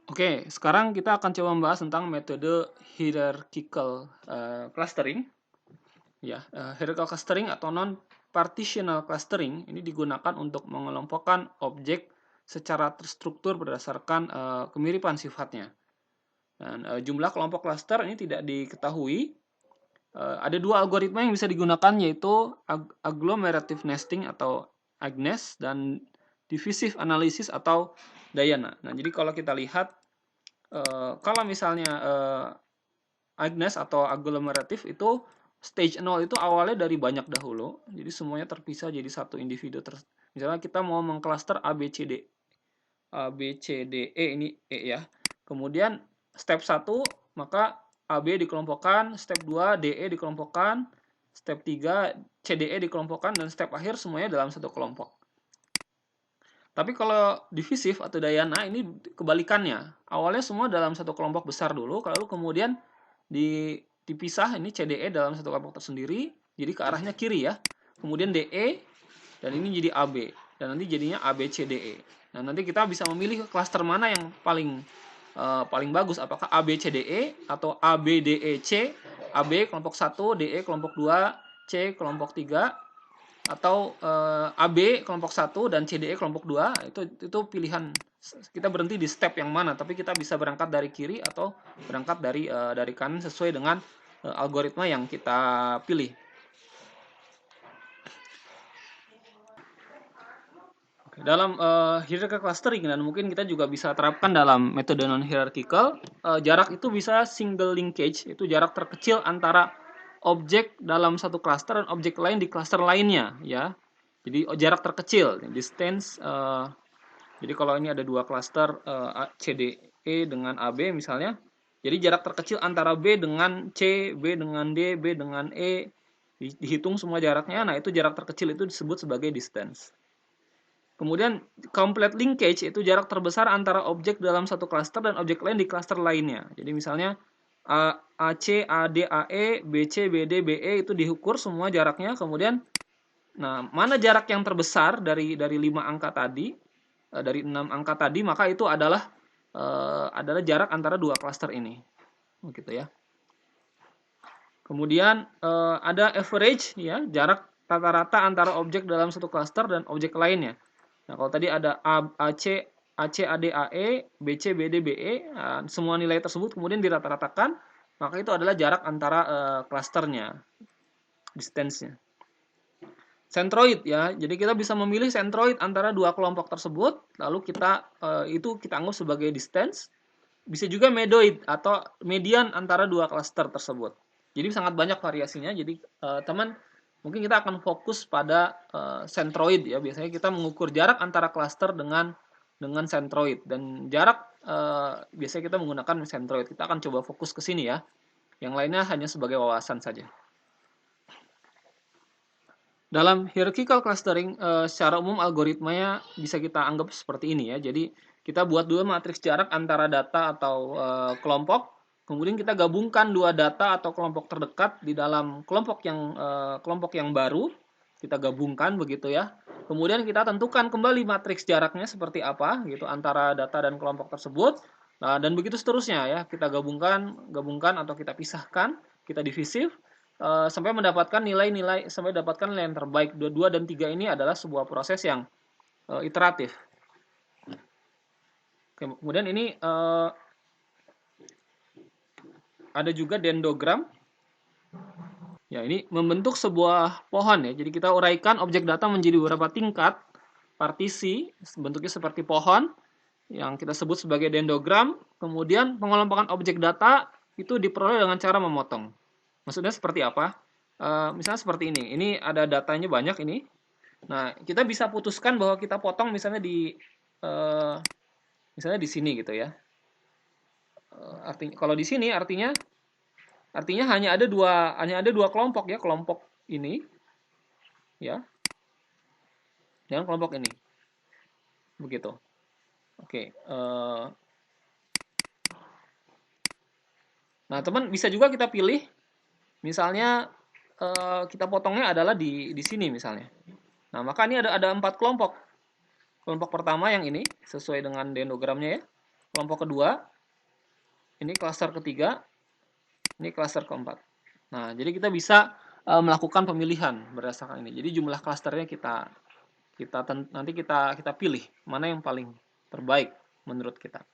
Oke, sekarang kita akan coba membahas tentang metode hierarchical clustering. Ya, hierarchical clustering atau non-partitional clustering ini digunakan untuk mengelompokkan objek secara terstruktur berdasarkan kemiripan sifatnya. Dan jumlah kelompok cluster ini tidak diketahui. Ada dua algoritma yang bisa digunakan, yaitu agglomerative nesting atau AGNES dan divisive analysis atau Diana. Nah, jadi kalau kita lihat, kalau misalnya AGNES atau agglomerative itu stage 0 itu awalnya dari banyak dahulu, jadi semuanya terpisah jadi satu individu. Misalnya kita mau mengcluster A, B, C, D. A, B, C, D, E, ini E ya. Kemudian step 1 maka AB dikelompokkan, step 2 DE dikelompokkan, step 3 CDE dikelompokkan, dan step akhir semuanya dalam satu kelompok. Tapi kalau divisif atau Diana ini kebalikannya. Awalnya semua dalam satu kelompok besar dulu, lalu kemudian dipisah, ini CDE dalam satu kelompok tersendiri, jadi ke arahnya kiri ya. Kemudian DE, dan ini jadi AB, dan nanti jadinya ABCDE. Nah, nanti kita bisa memilih cluster mana yang paling bagus, apakah ABCDE atau ABDEC, AB kelompok 1, DE kelompok 2, C kelompok 3, atau AB kelompok 1 dan CDE kelompok 2. Itu pilihan, kita berhenti di step yang mana, tapi kita bisa berangkat dari kiri atau berangkat dari kanan sesuai dengan algoritma yang kita pilih. Dalam hierarchical clustering, dan mungkin kita juga bisa terapkan dalam metode non-hierarchical, jarak itu bisa single linkage, itu jarak terkecil antara objek dalam satu cluster dan objek lain di cluster lainnya ya. Jadi jarak terkecil, distance. Jadi kalau ini ada dua cluster CDE dengan AB misalnya, jadi jarak terkecil antara B dengan C, B dengan D, B dengan E, dihitung semua jaraknya. Nah, itu jarak terkecil itu disebut sebagai distance. Kemudian complete linkage itu jarak terbesar antara objek dalam satu cluster dan objek lain di cluster lainnya. Jadi misalnya AC, AD, AE, BC, BD, BE itu diukur semua jaraknya. Kemudian, nah, mana jarak yang terbesar dari 5 angka tadi, dari 6 angka tadi, maka itu adalah jarak antara dua cluster ini. Begitu ya. Kemudian ada average ya, jarak rata-rata antara objek dalam satu cluster dan objek lainnya. Nah, kalau tadi ada AC, AD, AE, BC, BD, BE, semua nilai tersebut kemudian dirata-ratakan, maka itu adalah jarak antara klasternya, distance-nya. Centroid ya, jadi kita bisa memilih centroid antara dua kelompok tersebut, lalu itu kita anggap sebagai distance. Bisa juga medoid atau median antara dua klaster tersebut. Jadi sangat banyak variasinya. Jadi teman, mungkin kita akan fokus pada centroid ya. Biasanya kita mengukur jarak antara cluster dengan centroid, dan jarak biasanya kita menggunakan centroid. Kita akan coba fokus ke sini ya. Yang lainnya hanya sebagai wawasan saja. Dalam hierarchical clustering, secara umum algoritmanya bisa kita anggap seperti ini ya. Jadi kita buat dua matriks jarak antara data atau kelompok. Kemudian kita gabungkan dua data atau kelompok terdekat di dalam kelompok yang baru. Kita gabungkan begitu ya. Kemudian kita tentukan kembali matriks jaraknya seperti apa gitu antara data dan kelompok tersebut. Nah, dan begitu seterusnya ya. Kita gabungkan atau kita pisahkan, kita divisif sampai mendapatkan nilai-nilai, sampai dapatkan nilai yang terbaik. 2 dan 3 ini adalah sebuah proses yang iteratif. Kemudian ini ada juga dendrogram. Ya, ini membentuk sebuah pohon ya. Jadi kita uraikan objek data menjadi beberapa tingkat partisi, bentuknya seperti pohon yang kita sebut sebagai dendrogram. Kemudian pengelompokan objek data itu diperoleh dengan cara memotong. Maksudnya seperti apa? Misalnya seperti ini. Ini ada datanya banyak ini. Nah, kita bisa putuskan bahwa kita potong misalnya di sini gitu ya. Artinya kalau di sini artinya hanya ada dua kelompok ya, kelompok ini ya, dan kelompok ini. Begitu. Oke. Nah, teman, bisa juga kita pilih misalnya kita potongnya adalah di sini misalnya. Nah, maka ini ada 4 kelompok. Kelompok pertama yang ini sesuai dengan dendrogramnya ya. kelompok kedua, ini klaster ketiga, ini klaster keempat. Nah, jadi kita bisa melakukan pemilihan berdasarkan ini. Jadi jumlah klasternya nanti kita pilih mana yang paling terbaik menurut kita.